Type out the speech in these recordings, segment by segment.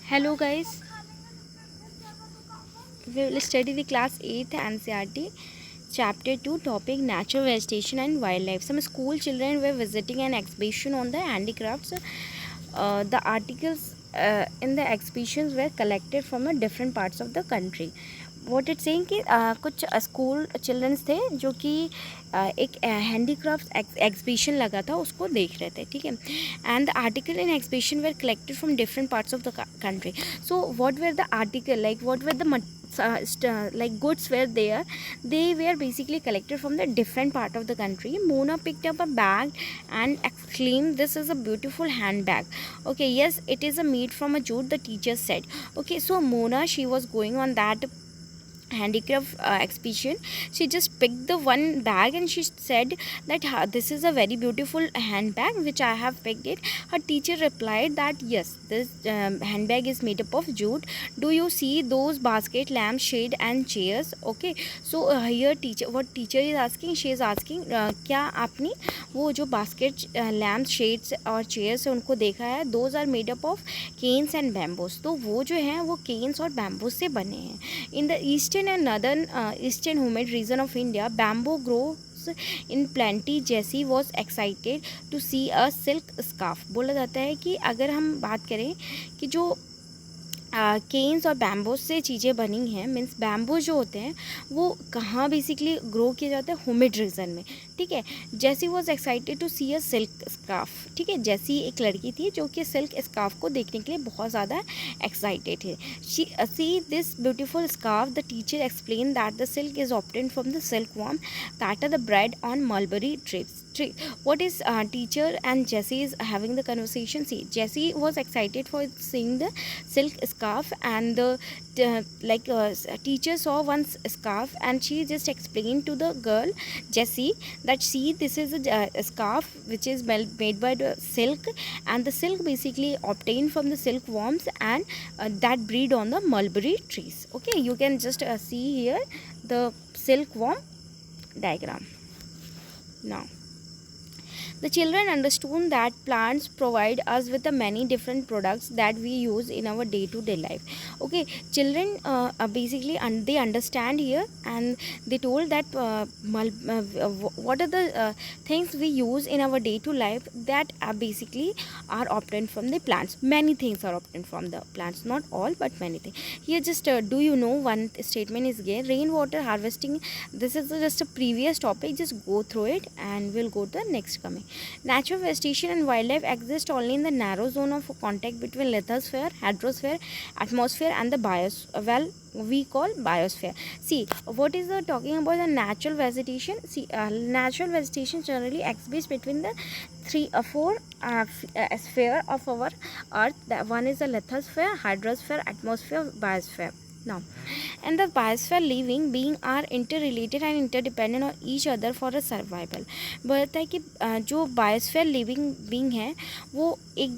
Hello guys, we will study the class 8th NCERT chapter 2 topic natural vegetation and wildlife. Some school children were visiting an exhibition on the handicrafts. The articles in the exhibitions were collected from different parts of the country. What it saying कि कुछ school children's थे जो कि एक handicraft exhibition लगा था उसको देख रहे थे, ठीक है. And the article in exhibition were collected from different parts of the country. So what were the article like what were the like goods were there, they were basically collected from the different part of the country. Mona picked up a bag and exclaimed, "This is a beautiful handbag." Okay, yes, it is a made from a jute, the teacher said. Okay, so Mona, she was going on that handicraft exhibition. She just picked the one bag and she said that this is a very beautiful handbag which I have picked it. Her teacher replied that yes, this handbag is made up of jute. Do you see those basket, lamp shade and chairs? Okay, so here teacher is asking, she is asking क्या आपने वो जो basket lamp shades और chairs है उनको देखा है. Those are made up of canes and bamboos. तो वो जो हैं वो केन्स और बैम्बूस से बने हैं. In the eastern and northern eastern humid region of India, bamboo grows in plenty. Jessie was excited to see a silk scarf. बोला जाता है कि अगर हम बात करें कि जो केन्स और बैम्बूस से चीज़ें बनी हैं, मीन्स बैम्बू जो होते हैं वो कहाँ बेसिकली ग्रो किए जाते हैं, ह्यूमिड रीजन में, ठीक है. Jessie was excited to see a silk scarf, ठीक है. जैसी एक लड़की थी जो कि सिल्क स्कार्फ को देखने के लिए बहुत ज़्यादा एक्साइटेड है. See this beautiful scarf, the teacher explain that the silk is obtained from the silk worm that are the bred on mulberry trees. What is teacher and Jessie is having the conversation. See, Jessie was excited for seeing the silk scarf and the teacher saw one scarf and she just explained to the girl Jessie that see, this is a scarf which is made by the silk, and the silk basically obtained from the silkworms and that breed on the mulberry trees. Okay, you can just see here the silkworm diagram. Now the children understood that plants provide us with the many different products that we use in our day-to-day life. Okay, children basically they understand here, and they told that what are the things we use in our day-to life that basically are obtained from the plants. Many things are obtained from the plants, not all but many things. Here just do you know one statement is here, rainwater harvesting. This is just a previous topic, just go through it and we'll go to the next coming. Natural vegetation and wildlife exist only in the narrow zone of contact between lithosphere, hydrosphere, atmosphere and the biosphere. We call biosphere. See, what is the talking about the natural vegetation? See, natural vegetation generally exists between the four sphere of our earth. That one is the lithosphere, hydrosphere, atmosphere, biosphere. Now, and the biosphere living being are interrelated and interdependent on each other for a survival. बोलता है कि जो biosphere living being है वो एक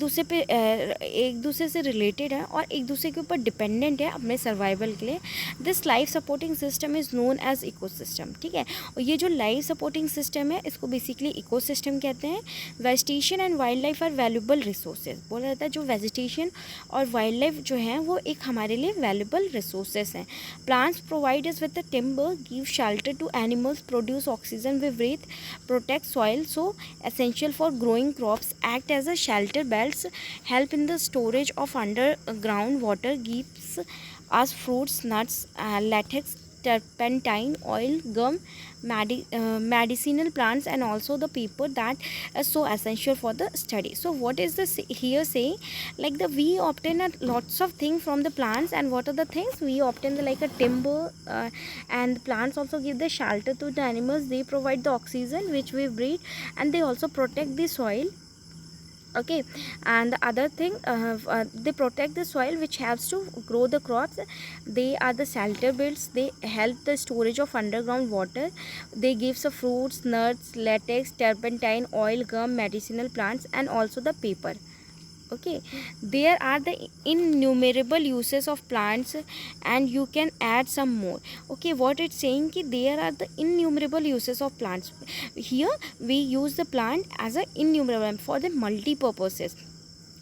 दूसरे से related है और एक दूसरे के ऊपर डिपेंडेंट है अपने सर्वाइवल के लिए. This life supporting system is known as ecosystem, ठीक है. और ये जो लाइफ सपोर्टिंग सिस्टम है इसको बेसिकली इकोसिस्टम कहते हैं. Vegetation and wild life are valuable resources. बोला जाता है जो वेजिटेशन और वाइल्ड लाइफ जो है वो एक हमारे लिए वैल्यूबल रिसोर्सेज हैं. Plants provide us with the timber, give shelter to animals, produce oxygen we breathe, protect soil, so essential for growing crops, act as a shelter belts, help in the storage of underground water, gives us fruits, nuts, latex, turpentine, oil, gum, medicinal plants and also the paper that is so essential for the study. So what is this here saying, like the we obtain lots of things from the plants, and what are the things we obtain, like a timber, and plants also give the shelter to the animals, they provide the oxygen which we breathe, and they also protect the soil. Okay, and the other thing they protect the soil which helps to grow the crops. They are the shelter builds, they help the storage of underground water, they give the fruits, nuts, latex, turpentine, oil, gum, medicinal plants and also the paper. Okay, there are the innumerable uses of plants and you can add some more. Okay, what it's saying कि there are the innumerable uses of plants. Here we use the plant as a innumerable for the multi purposes.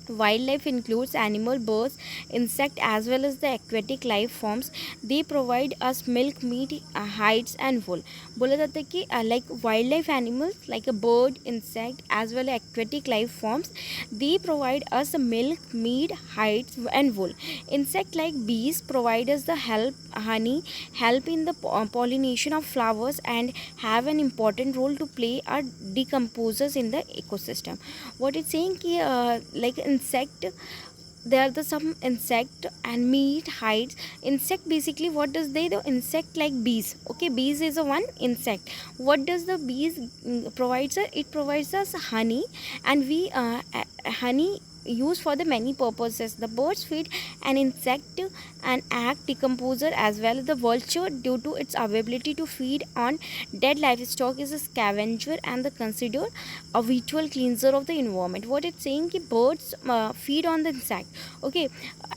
Wildlife includes animal, birds, insect as well as the aquatic life forms. They provide us milk, meat, hides and wool. बोला जाता है कि like wildlife animals like a bird, insect as well as aquatic life forms, they provide us milk, meat, hides and wool. Insect like bees provide us the honey, help in the pollination of flowers and have an important role to play are decomposers in the ecosystem. What it's saying ki like insect, there are the some insect and meat, hides. Insect basically what does they do? Insect like bees. Okay, bees is a one insect. What does the bees provides us? It provides us honey, and we honey used for the many purposes. The birds feed an insect and act decomposer as well. The vulture, due to its ability to feed on dead livestock, is a scavenger and the considered a ritual cleanser of the environment. What it's saying कि birds feed on the insect, okay,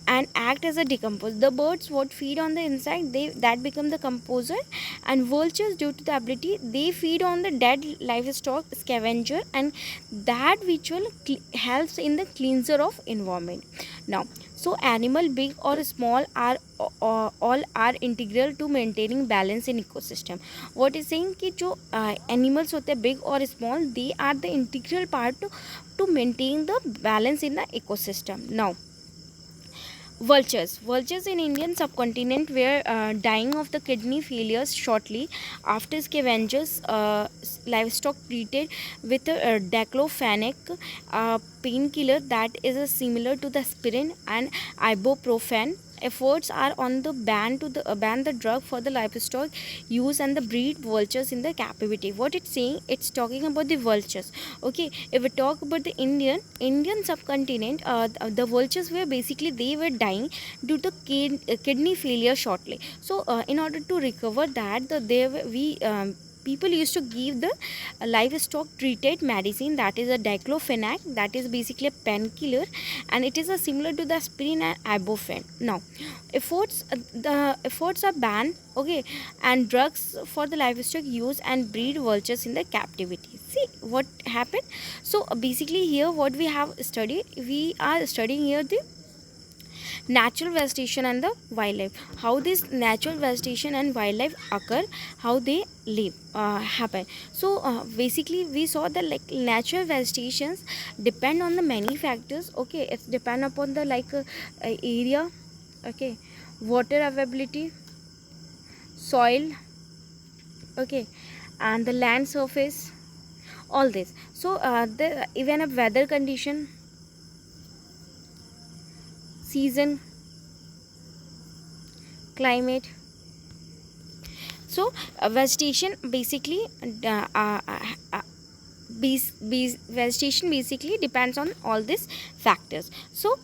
and act as a decomposer. The birds what feed on the insect, they that become the composer, and vultures due to the ability they feed on the dead livestock, scavenger, and that ritual helps in the cleanser of environment. Now, so animal big or small are all are integral to maintaining balance in ecosystem. What is saying कि जो animals होते हैं big और small, they are the integral part to maintain the balance in the ecosystem. Now, vultures in Indian subcontinent were dying of the kidney failures shortly after scavengers livestock treated with a diclofenac painkiller that is similar to the aspirin and ibuprofen. Efforts are on the ban the drug for the livestock use and the breed vultures in the captivity. What it's saying, it's talking about the vultures. Okay, if we talk about the Indian subcontinent, the vultures were basically they were dying due to kidney failure shortly. So in order to recover that, people used to give the livestock treated medicine, that is a diclofenac, that is basically a painkiller, and it is a similar to the aspirin and ibuprofen. Now, the efforts are banned, okay, and drugs for the livestock use and breed vultures in the captivity. See what happened. So basically here what we have studied, we are studying here the natural vegetation and the wildlife, how this natural vegetation and wildlife occur, how they live happen. So basically we saw that like natural vegetations depend on the many factors. Okay, it's depend upon the like area, okay, water availability, soil, okay, and the land surface, all this. So the even a weather condition, season, climate. So vegetation basically vegetation basically depends on all these factors. So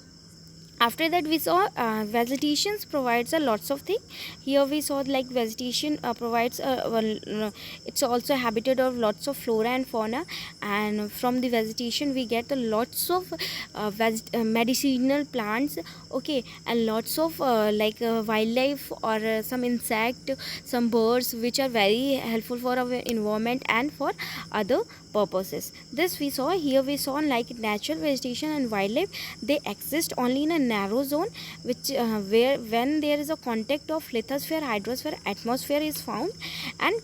after that we saw vegetation provides a lots of things. Here we saw like vegetation provides it's also a habitat of lots of flora and fauna, and from the vegetation we get lots of medicinal plants, okay, and lots of wildlife or some insect, some birds which are very helpful for our environment and for other purposes. This we saw. Here we saw like natural vegetation and wildlife, they exist only in a narrow zone which where when there is a contact of lithosphere, hydrosphere, atmosphere is found. And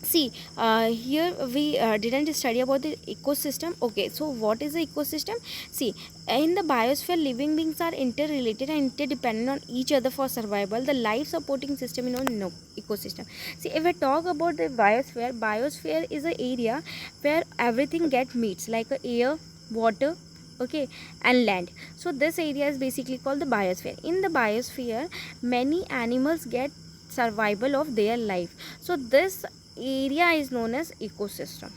see here we didn't study about the ecosystem. Okay, so what is the ecosystem? See, in the biosphere living beings are interrelated and interdependent on each other for survival. The life supporting system in no ecosystem. See, if we talk about the biosphere is an area where everything get meets like air, water, okay, and land. So this area is basically called the biosphere. In the biosphere many animals get survival of their life, so this area is known as ecosystem.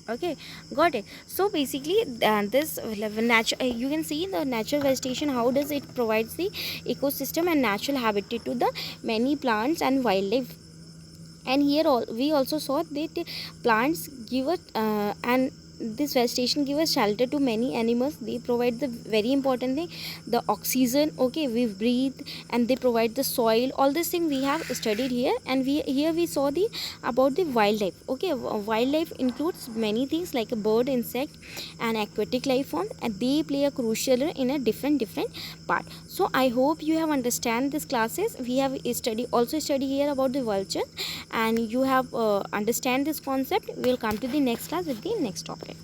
Okay, got it. So basically this natural, you can see the natural vegetation, how does it provides the ecosystem and natural habitat to the many plants and wildlife. And here we also saw that plants give us and this vegetation give a shelter to many animals. They provide the very important thing, the oxygen, okay, we breathe, and they provide the soil. All this thing we have studied here, and we here we saw the about the wildlife. Okay, wildlife includes many things like a bird, insect, and aquatic life form, and they play a crucial role in a different part. So I hope you have understand these classes. We have study here about the vulture, and you have understand this concept. We will come to the next class with the next topic.